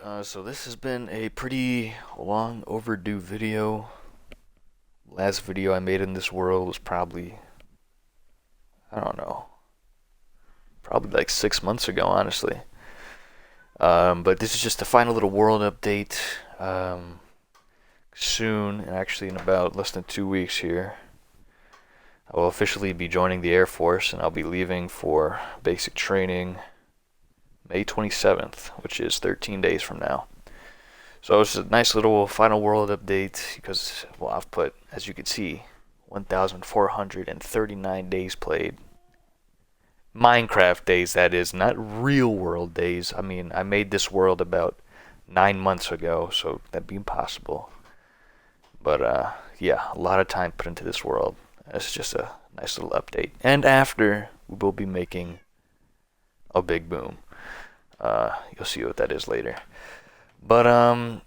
So this has been a pretty long overdue video. Last video I made in this world was probably, I don't know, probably like 6 months ago, honestly. But this is just a final little world update. Soon, and actually in about less than 2 weeks here, I will officially be joining the Air Force, and I'll be leaving for basic training May 27th, which is 13 days from now. So it's a nice little final world update because, well, I've put, as you can see, 1,439 days played. Minecraft days, that is, not real world days. I mean, I made this world about 9 months ago, so that'd be impossible. But, yeah, a lot of time put into this world. It's just a nice little update. And after, we will be making a big boom. You'll see what that is later. But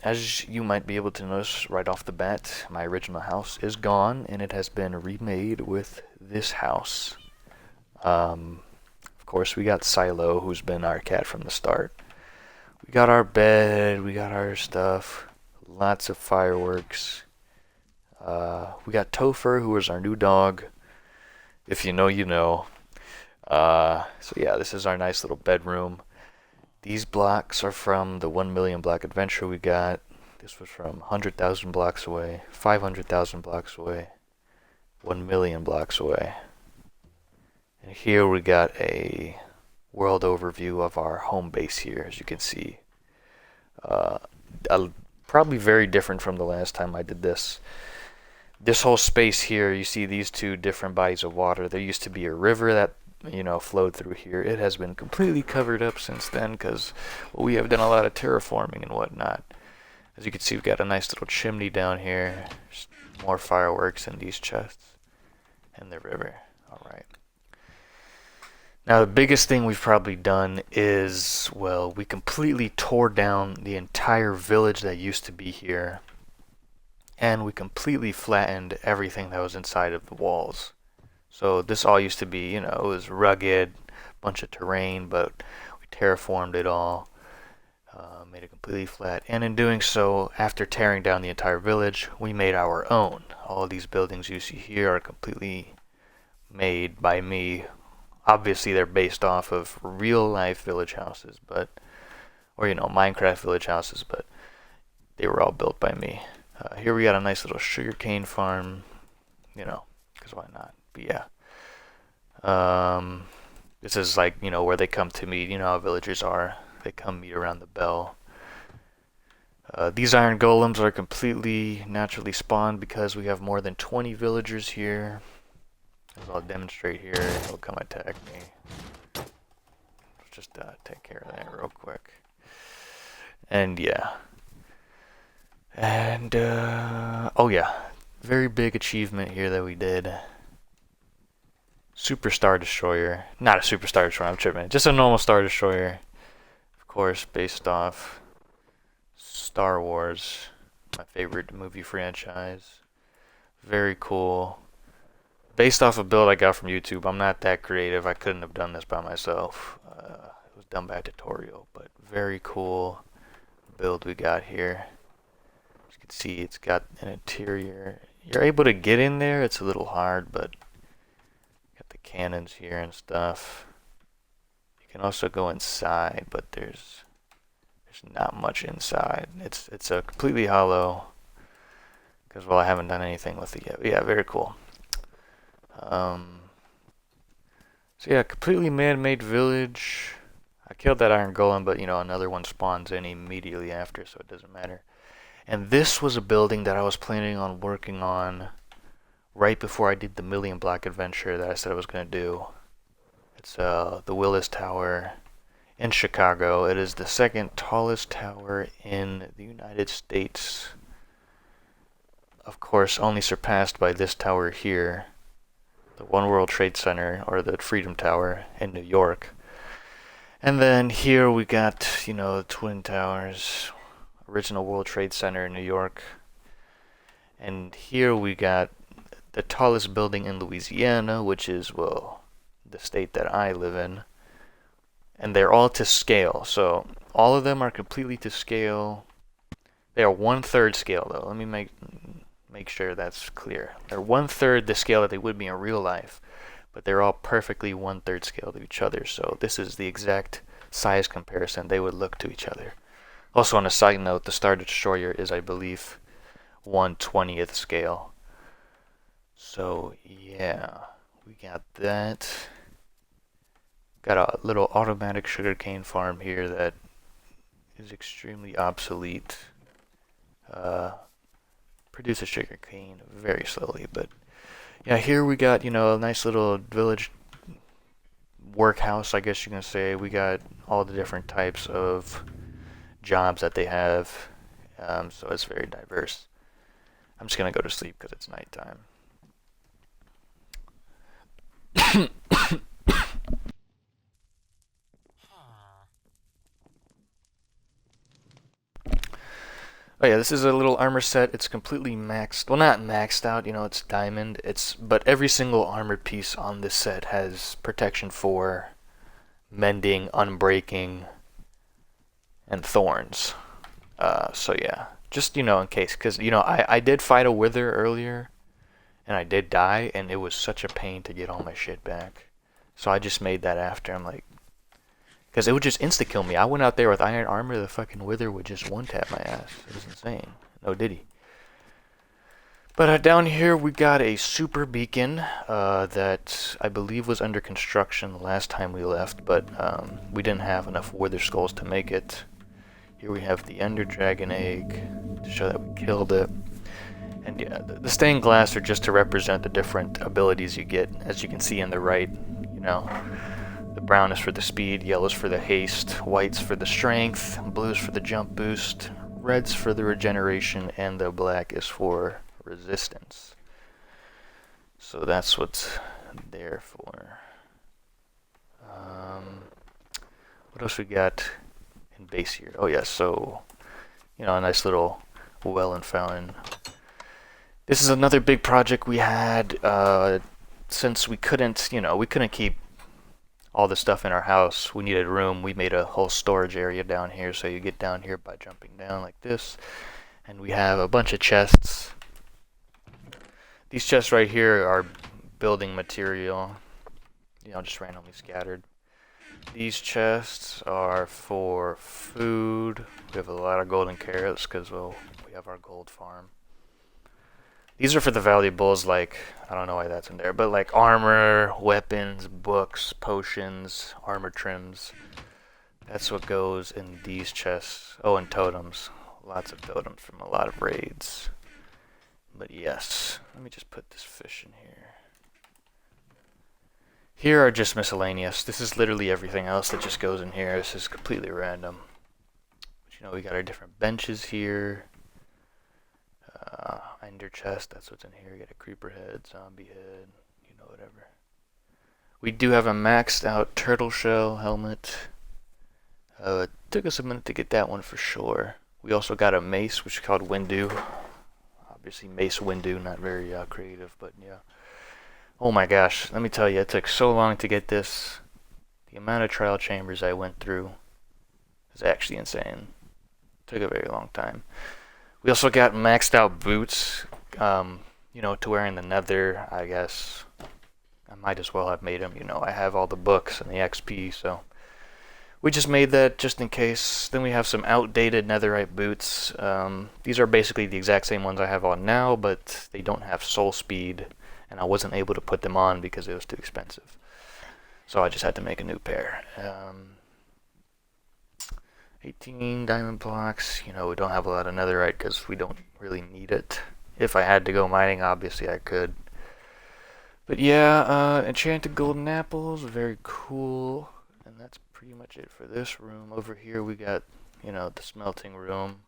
as you might be able to notice right off the bat, my original house is gone, and it has been remade with this house. Of course, we got Silo, who's been our cat from the start. We got our bed, we got our stuff, lots of fireworks. We got Topher, who is our new dog. If you know, you know. So yeah, this is our nice little bedroom. These blocks are from the 1 million block adventure we got. This was from 100,000 blocks away, 500,000 blocks away, 1 million blocks away. And here we got a world overview of our home base here, as you can see. Probably very different from the last time I did this. This whole space here, you see these two different bodies of water. There used to be a river that flowed through here. It has been completely covered up since then because we have done a lot of terraforming and whatnot. As you can see, we've got a nice little chimney down here. Just more fireworks in these chests. And the river. Alright. Now, the biggest thing we've probably done is, well, we completely tore down the entire village that used to be here. And we completely flattened everything that was inside of the walls. So this all used to be, it was rugged, bunch of terrain, but we terraformed it all, made it completely flat. And in doing so, after tearing down the entire village, we made our own. All these buildings you see here are completely made by me. Obviously, they're based off of real-life village houses, or Minecraft village houses, but they were all built by me. Here we got a nice little sugarcane farm, because why not? But yeah, this is like, where they come to meet. You know how villagers are. They come meet around the bell. These iron golems are completely naturally spawned because we have more than 20 villagers here. As I'll demonstrate here, he'll come attack me. Let's just take care of that real quick. And yeah. And, oh yeah, very big achievement here that we did. Super Star Destroyer. Not a Super Star Destroyer, I'm tripping. Just a normal Star Destroyer. Of course, based off Star Wars, my favorite movie franchise. Very cool. Based off a build I got from YouTube. I'm not that creative. I couldn't have done this by myself. It was done by a tutorial, but very cool build we got here. As you can see, it's got an interior. You're able to get in there. It's a little hard, but got the cannons here and stuff. You can also go inside, but there's not much inside. It's a completely hollow because, well, I haven't done anything with it yet. But yeah, very cool. So yeah, completely man-made village. I killed that iron golem, but another one spawns in immediately after, so it doesn't matter. And this was a building that I was planning on working on right before I did the million block adventure that I said I was going to do. It's the Willis Tower in Chicago. It is the second tallest tower in the United States. Of course, only surpassed by this tower here, the One World Trade Center, or the Freedom Tower in New York. And then here we got, the Twin Towers, original World Trade Center in New York. And here we got the tallest building in Louisiana, which is, well, the state that I live in. and they're all to scale. So all of them are completely to scale. They are 1/3 scale though. Let me make sure that's clear. They're 1/3 the scale that they would be in real life, but they're all perfectly 1/3 scale to each other. So this is the exact size comparison they would look to each other. Also, on a side note, the Star Destroyer is, I believe, 1/20th scale. So yeah, we got that. Got a little automatic sugarcane farm here that is extremely obsolete. Produces sugarcane very slowly, but yeah, here we got, a nice little village workhouse, I guess you can say. We got all the different types of jobs that they have, so it's very diverse. I'm just gonna go to sleep because it's nighttime. Oh yeah, this is a little armor set. It's completely maxed. Well, not maxed out. It's diamond. But every single armor piece on this set has protection for mending, unbreaking, and thorns. So yeah, just in case, because I did fight a wither earlier, and I did die, and it was such a pain to get all my shit back. So I just made that after. I'm like, because it would just insta kill me. I went out there with iron armor, the fucking wither would just one tap my ass. It was insane. No diddy. But down here we got a super beacon that I believe was under construction the last time we left, but we didn't have enough wither skulls to make it. Here we have the Ender Dragon egg to show that we killed it. And yeah, the stained glass are just to represent the different abilities you get, as you can see in the right, The brown is for the speed, yellow is for the haste, white's for the strength, blue's for the jump boost, red's for the regeneration, and the black is for resistance. So that's what's there for. What else we got in base here? Oh yeah, so a nice little well and fountain. This is another big project we had since we couldn't keep all the stuff in our house. We needed room. We made a whole storage area down here, so you get down here by jumping down like this, and we have a bunch of chests. These chests right here are building material, just randomly scattered. These chests are for food. We have a lot of golden carrots because, we have our gold farm. These are for the valuables, like, I don't know why that's in there, but like armor, weapons, books, potions, armor trims. That's what goes in these chests. Oh, and totems. Lots of totems from a lot of raids. But yes, let me just put this fish in here. Here are just miscellaneous. This is literally everything else that just goes in here. This is completely random. But we got our different benches here. Ender chest, that's what's in here. You got a creeper head, zombie head, whatever. We do have a maxed out turtle shell helmet. It took us a minute to get that one for sure. We also got a mace, which is called Windu. Obviously, Mace Windu, not very creative, but yeah. Oh my gosh, let me tell you, it took so long to get this. The amount of trial chambers I went through is actually insane. It took a very long time. We also got maxed out boots, to wear in the nether, I guess. I might as well have made them, I have all the books and the XP, so. We just made that just in case. Then we have some outdated netherite boots. These are basically the exact same ones I have on now, but they don't have soul speed, and I wasn't able to put them on because it was too expensive. So I just had to make a new pair. 18 diamond blocks. We don't have a lot of netherite because we don't really need it. If I had to go mining, obviously I could. But yeah, enchanted golden apples, very cool. And that's pretty much it for this room. Over here we got, the smelting room.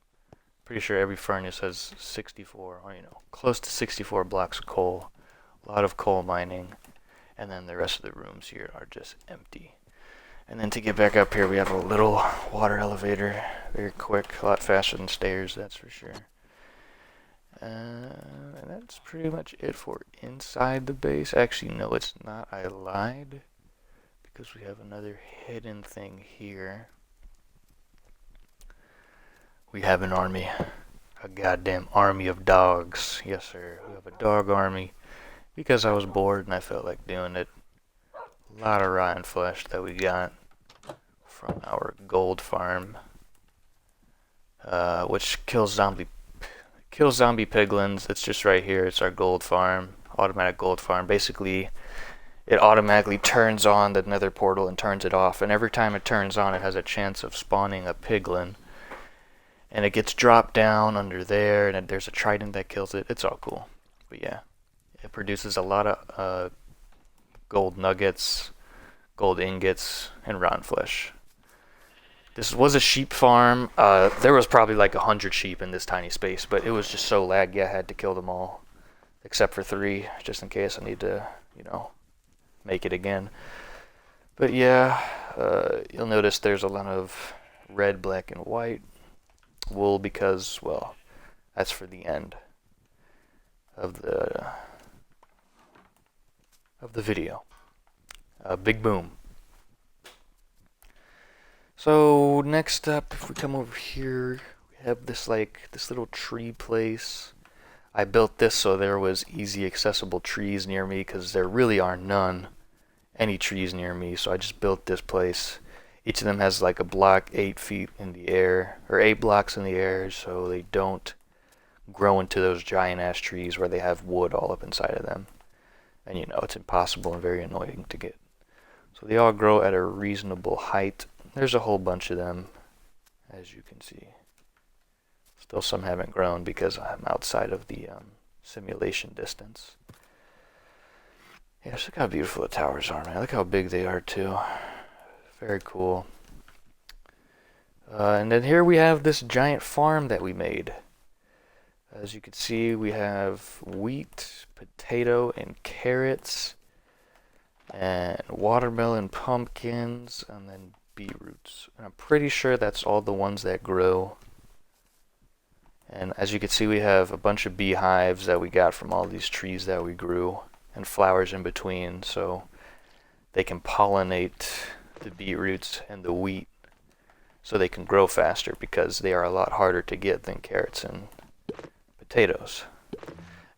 Pretty sure every furnace has 64, or close to 64 blocks of coal. A lot of coal mining. And then the rest of the rooms here are just empty. And then to get back up here, we have a little water elevator. Very quick, a lot faster than stairs, that's for sure. And that's pretty much it for inside the base. Actually, no, it's not. I lied. because we have another hidden thing here. We have an army. A goddamn army of dogs. Yes, sir. We have a dog army because I was bored and I felt like doing it. A lot of rotten flesh that we got from our gold farm, which kills zombie piglins. It's just right here. It's our gold farm, automatic gold farm. Basically, it automatically turns on the nether portal and turns it off. And every time it turns on, it has a chance of spawning a piglin. And it gets dropped down under there, and there's a trident that kills it. It's all cool. But yeah, it produces a lot of gold nuggets, gold ingots, and rotten flesh. This was a sheep farm. There was probably like 100 sheep in this tiny space, but it was just so laggy I had to kill them all, except for 3, just in case I need to, you know, make it again. But yeah, you'll notice there's a lot of red, black, and white wool because, well, that's for the end of the video. Big boom. So next up, if we come over here, we have this little tree place. I built this so there was easy accessible trees near me because there really are any trees near me. So I just built this place. Each of them has like a block 8 feet in the air, or 8 blocks in the air, so they don't grow into those giant ass trees where they have wood all up inside of them. And you know, it's impossible and very annoying to get. So they all grow at a reasonable height. There's a whole bunch of them, as you can see. Still some haven't grown because I'm outside of the simulation distance. Yeah, look how beautiful the towers are, man. Look how big they are, too. Very cool. And then here we have this giant farm that we made. As you can see, we have wheat, potato, and carrots, and watermelon, pumpkins, and then beetroots. And I'm pretty sure that's all the ones that grow. And as you can see, we have a bunch of beehives that we got from all these trees that we grew, and flowers in between, so they can pollinate the beetroots and the wheat so they can grow faster because they are a lot harder to get than carrots and potatoes.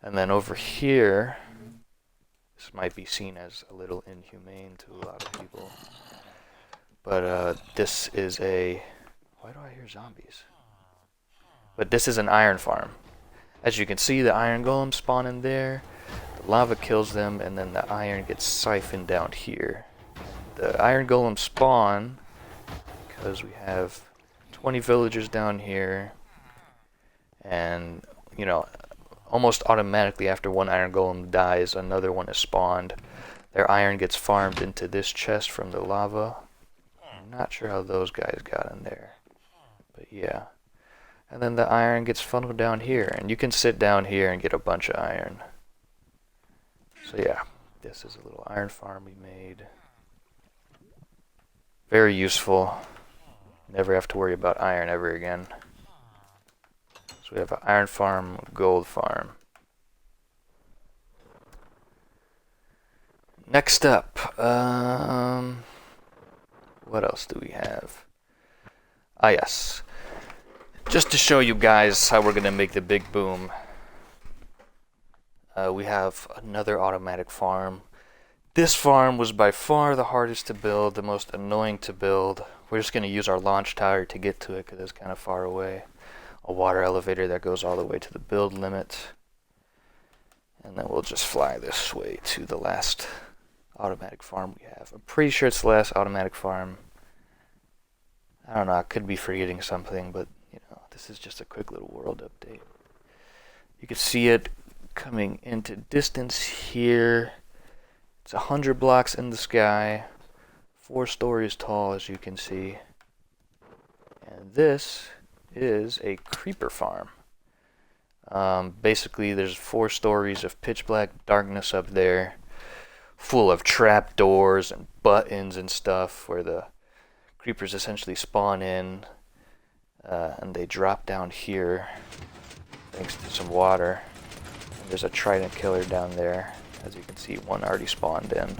And then over here, this might be seen as a little inhumane to a lot of people, but this is a... Why do I hear zombies? But this is an iron farm. As you can see, the iron golems spawn in there, the lava kills them, and then the iron gets siphoned down here. The iron golems spawn because we have 20 villagers down here, and you know, almost automatically after one iron golem dies, another one is spawned. Their iron gets farmed into this chest from the lava. I'm not sure how those guys got in there, but yeah. And then the iron gets funneled down here, and you can sit down here and get a bunch of iron. So yeah, this is a little iron farm we made. Very useful. Never have to worry about iron ever again. So we have an iron farm, gold farm. Next up, what else do we have? Ah yes, just to show you guys how we're gonna make the big boom. We have another automatic farm. This farm was by far the hardest to build, the most annoying to build. We're just going to use our launch tower to get to it because it's kind of far away. A water elevator that goes all the way to the build limit. And then we'll just fly this way to the last automatic farm we have. I'm pretty sure it's the last automatic farm. I don't know, I could be forgetting something, but you know, this is just a quick little world update. You can see it coming into distance here. It's 100 blocks in the sky, 4 stories tall, as you can see. And this is a creeper farm. Basically, there's 4 stories of pitch black darkness up there, full of trap doors and buttons and stuff, where the creepers essentially spawn in, and they drop down here, thanks to some water. And there's a trident killer down there. As you can see, one already spawned in.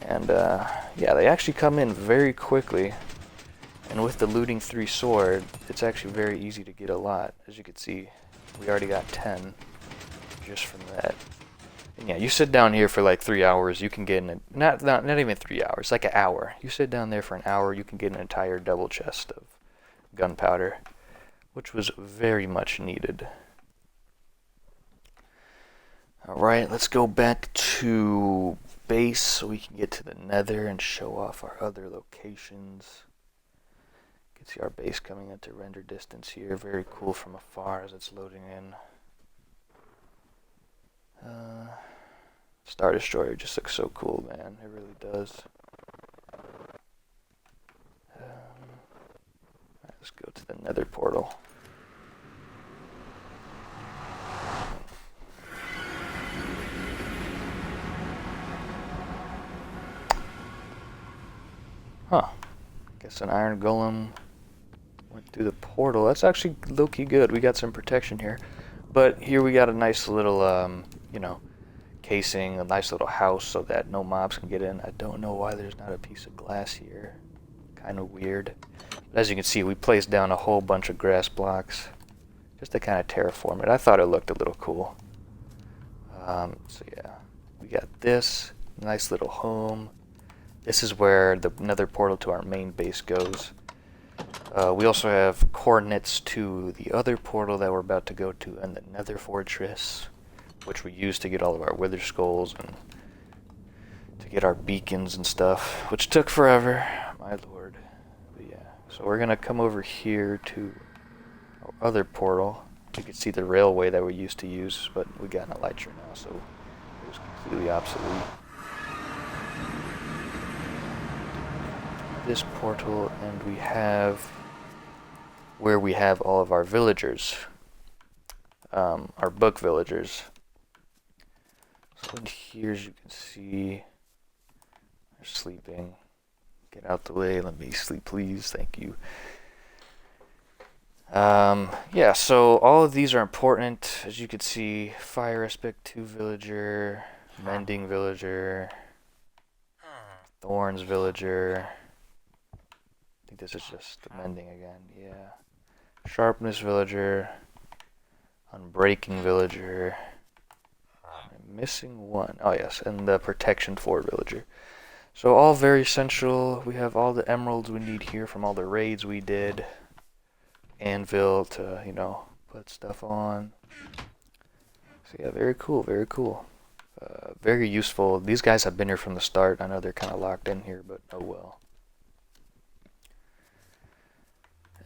And yeah, they actually come in very quickly. And with the looting 3 sword, it's actually very easy to get a lot. As you can see, we already got 10 just from that. And yeah, you sit down here for like 3 hours, you can get not even 3 hours, like an hour. You sit down there for an hour, you can get an entire double chest of gunpowder, which was very much needed. Alright, let's go back to base so we can get to the nether and show off our other locations. You can see our base coming into render distance here. Very cool from afar as it's loading in. Star Destroyer just looks so cool, man. It really does. Let's go to the nether portal. Huh. Guess an iron golem went through the portal. That's actually low-key good. We got some protection here. But here we got a nice little, you know, casing, a nice little house so that no mobs can get in. I don't know why there's not a piece of glass here. Kind of weird. But as you can see, we placed down a whole bunch of grass blocks just to kind of terraform it. I thought it looked a little cool. So yeah, we got this nice little home. This is where the nether portal to our main base goes. We also have coordinates to the other portal that we're about to go to and the nether fortress, which we use to get all of our wither skulls and to get our beacons and stuff, which took forever, my lord. But yeah, so we're gonna come over here to our other portal. You can see the railway that we used to use, but we got an elytra now, so it was completely obsolete. This portal, and we have where we have all of our villagers, our book villagers. So in here, as you can see, they're sleeping. Get out the way, let me sleep please, thank you. Yeah, so all of these are important. As you can see, Fire Aspect 2 villager, Mending villager, Thorns villager. I think this is just the Mending again, yeah. Sharpness villager, Unbreaking villager. I'm missing one. Oh yes, and the Protection 4 villager. So all very essential. We have all the emeralds we need here from all the raids we did. Anvil to, you know, put stuff on. So yeah, very cool, very cool. Very useful. These guys have been here from the start. I know they're kind of locked in here, but oh well.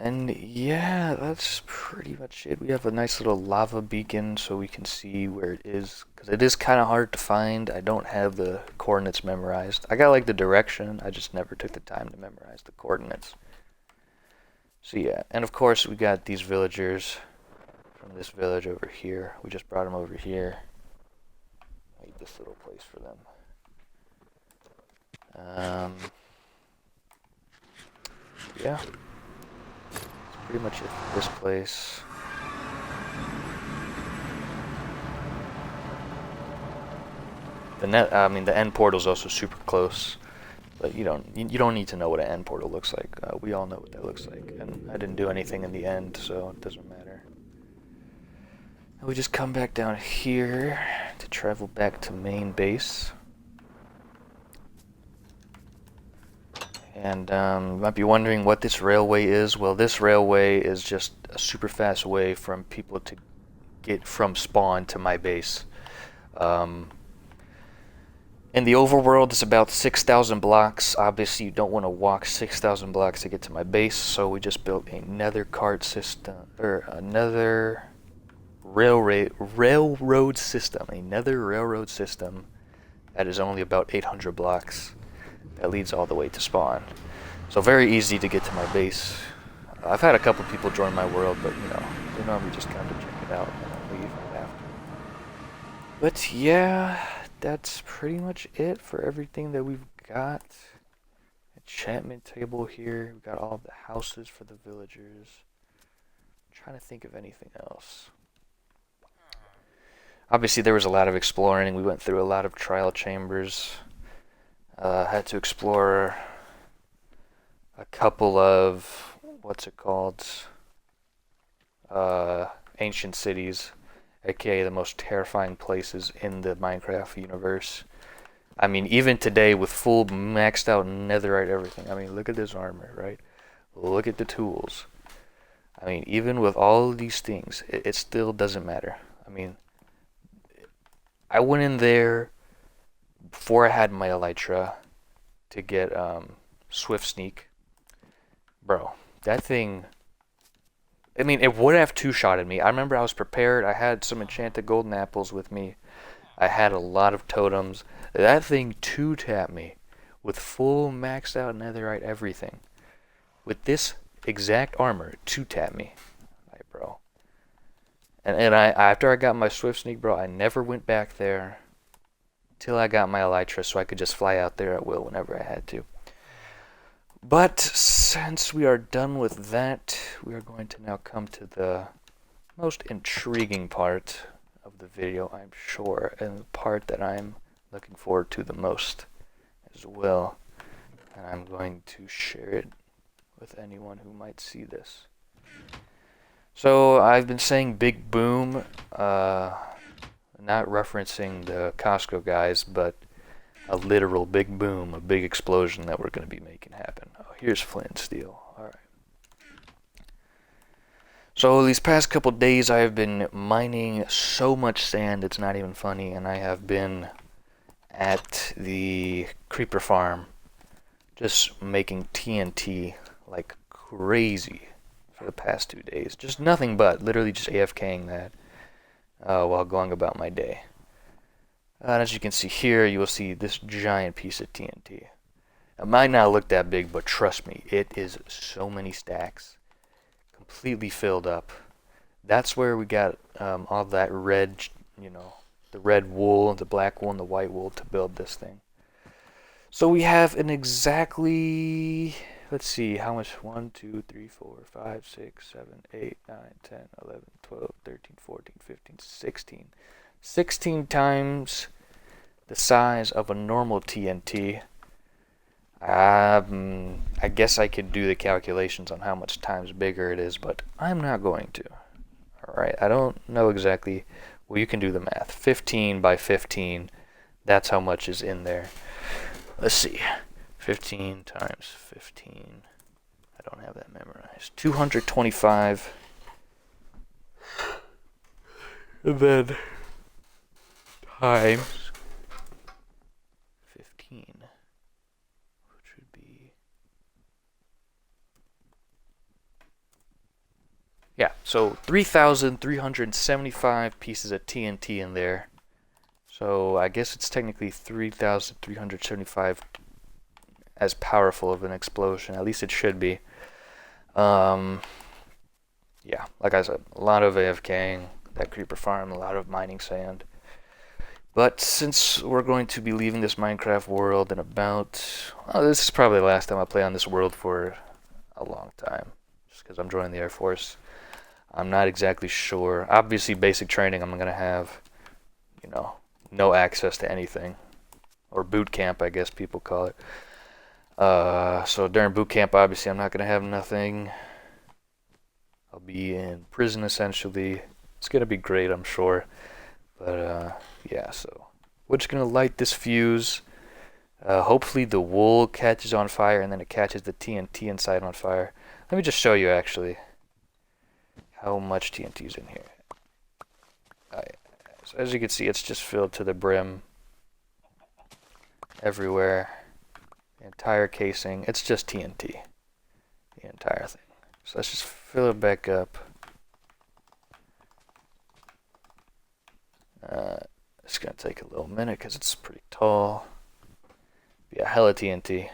And yeah, that's pretty much it. We have a nice little lava beacon so we can see where it is, because it is kind of hard to find. I don't have the coordinates memorized. I got like the direction, I just never took the time to memorize the coordinates. So yeah, and of course we got these villagers from this village over here. We just brought them over here. Made this little place for them. Yeah. Pretty much it for this place. The end portal is also super close, but you don't need to know what an end portal looks like. We all know what that looks like, and I didn't do anything in the end, so it doesn't matter. And we just come back down here to travel back to main base. And you might be wondering what this railway is. Well, this railway is just a super fast way from people to get from spawn to my base. In the overworld, it's about 6,000 blocks. Obviously, you don't want to walk 6,000 blocks to get to my base, so we just built another cart system, or another railroad system. Another railroad system that is only about 800 blocks. That leads all the way to spawn. So very easy to get to my base. I've had a couple people join my world, but you know, they normally just come to check it out and then leave right after. But yeah, that's pretty much it for everything that we've got. Enchantment table here. We've got all of the houses for the villagers. I'm trying to think of anything else. Obviously there was a lot of exploring. We went through a lot of trial chambers. Had to explore a couple of, what's it called, ancient cities, aka the most terrifying places in the Minecraft universe. I mean, even today with full maxed out netherite everything, I mean, look at this armor, right? Look at the tools. I mean, even with all of these things, it still doesn't matter. I mean, I went in there before I had my elytra to get Swift Sneak. Bro, that thing, I mean, it would have two-shotted me. I remember I was prepared. I had some enchanted golden apples with me. I had a lot of totems. That thing two-tapped me with full maxed out netherite everything. With this exact armor, two-tapped me. Like, bro. And after I got my Swift Sneak, bro, I never went back there till I got my elytra so I could just fly out there at will whenever I had to. But since we are done with that, we are going to now come to the most intriguing part of the video, I'm sure, and the part that I'm looking forward to the most as well. And I'm going to share it with anyone who might see this. So I've been saying big boom, not referencing the Costco guys, but a literal big boom, a big explosion that we're going to be making happen. Oh, here's flint and steel. Alright. So these past couple days I have been mining so much sand it's not even funny, and I have been at the creeper farm just making TNT like crazy for the past 2 days. Just nothing but, literally just AFKing that while going about my day. And as you can see here, you will see this giant piece of TNT. It might not look that big, but trust me, it is so many stacks. Completely filled up. That's where we got all that red, the red wool, the black wool, and the white wool to build this thing. So we have an exactly, let's see, how much? 1, 2, 3, 4, 5, 6, 7, 8, 9, 10, 11, 12, 13, 14, 15, 16. 16 times the size of a normal TNT. I guess I could do the calculations on how much times bigger it is, but I'm not going to. Alright, I don't know exactly. Well, you can do the math. 15 by 15, that's how much is in there. Let's see. 15 times 15. I don't have that memorized. 225. And then times 15, which would be, yeah, so 3,375 pieces of TNT in there. So I guess it's technically 3,375 as powerful of an explosion. At least it should be. Yeah, like I said, a lot of AFKing, that creeper farm, a lot of mining sand. But since we're going to be leaving this Minecraft world in about, this is probably the last time I play on this world for a long time, just because I'm joining the Air Force. I'm not exactly sure. Obviously, basic training, I'm going to have, no access to anything. Or boot camp, I guess people call it. So during boot camp, obviously, I'm not going to have nothing. I'll be in prison, essentially. It's going to be great, I'm sure. But, yeah, so we're just going to light this fuse. Hopefully the wool catches on fire, and then it catches the TNT inside on fire. Let me just show you, actually, how much TNT is in here. So as you can see, it's just filled to the brim everywhere. The entire casing, it's just TNT. The entire thing. So let's just fill it back up. It's going to take a little minute because it's pretty tall. Yeah, hella TNT.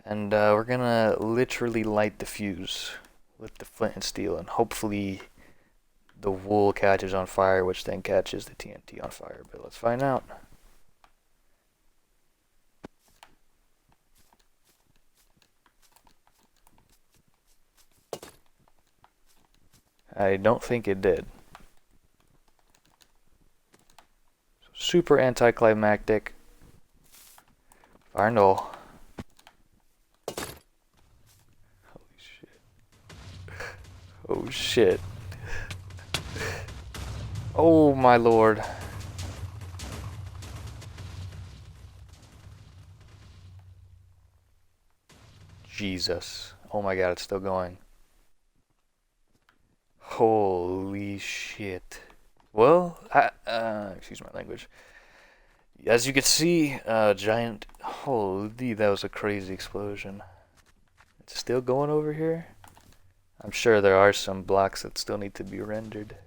And we're going to literally light the fuse with the flint and steel, and hopefully the wool catches on fire, which then catches the TNT on fire. But let's find out. I don't think it did. super anticlimactic. Arnold. Holy shit. Oh shit. Oh my lord. Jesus. Oh my god, it's still going. Holy shit. Well, excuse my language. As you can see, giant. Holy, that was a crazy explosion. It's still going over here. I'm sure there are some blocks that still need to be rendered.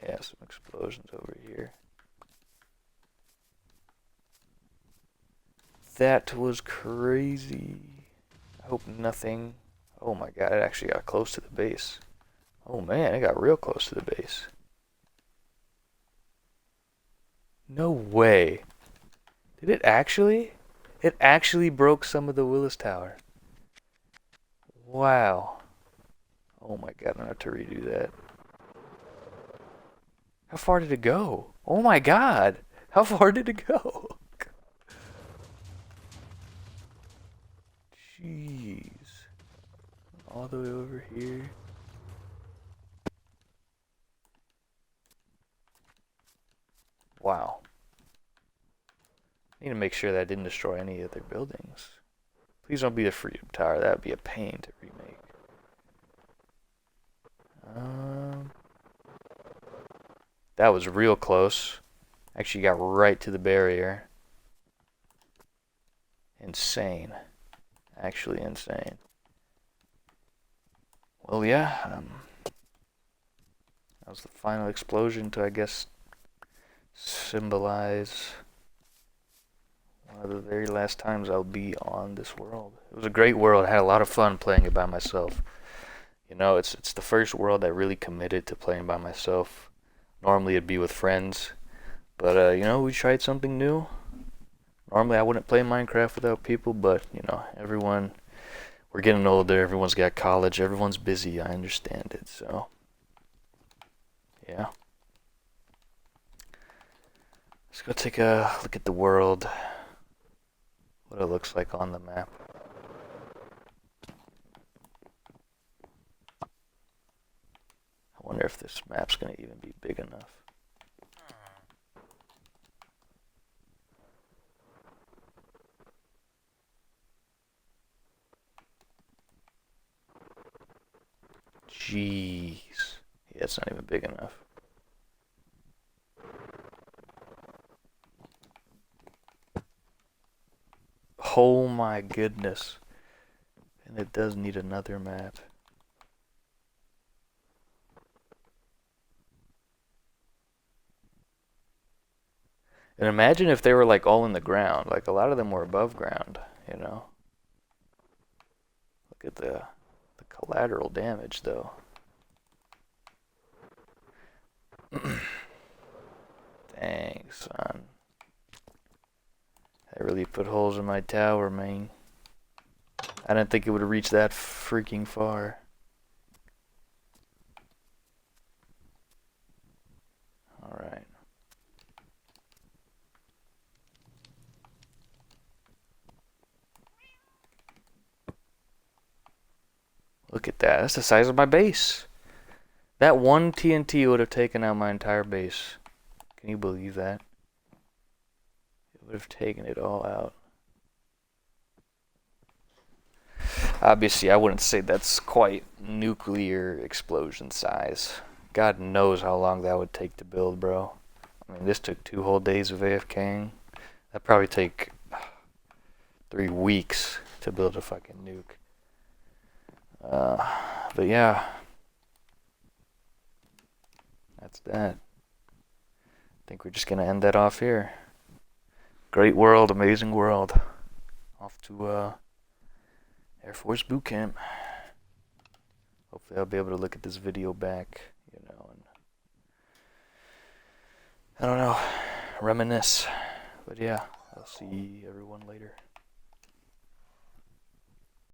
Yeah, some explosions over here. That was crazy. I hope nothing. Oh my god, it actually got close to the base. Oh man, it got real close to the base. No way. Did it actually? It actually broke some of the Willis Tower. Wow. Oh my god, I'm gonna have to redo that. How far did it go? Oh my god. How far did it go? Jeez. All the way over here. Wow. I need to make sure that I didn't destroy any of their buildings. Please don't be the Freedom Tower. That would be a pain to remake. That was real close. Actually got right to the barrier. Insane. Actually insane. Well, yeah. That was the final explosion to, I guess, symbolize one of the very last times I'll be on this world. It was a great world. I had a lot of fun playing it by myself. You know, it's the first world I really committed to playing by myself. Normally it'd be with friends, but you know, we tried something new. Normally I wouldn't play Minecraft without people, but you know, we're getting older, everyone's got college, everyone's busy, I understand it, so yeah. Let's go take a look at the world, what it looks like on the map. I wonder if this map's gonna even be big enough. Jeez. Yeah, it's not even big enough. Oh my goodness. And it does need another map. And imagine if they were like all in the ground. Like a lot of them were above ground, you know. Look at the collateral damage though. Dang, son. I really put holes in my tower, man. I didn't think it would reach that freaking far. Alright. Look at that. That's the size of my base. That one TNT would have taken out my entire base. Can you believe that? It would have taken it all out. Obviously, I wouldn't say that's quite nuclear explosion size. God knows how long that would take to build, bro. I mean, this took 2 whole days of AFKing. That'd probably take 3 weeks to build a fucking nuke. But yeah, that's that. I think we're just gonna end that off here. Great world, amazing world. Off to Air Force Boot Camp. Hopefully I'll be able to look at this video back, you know, and I don't know, reminisce. But yeah, I'll see everyone later.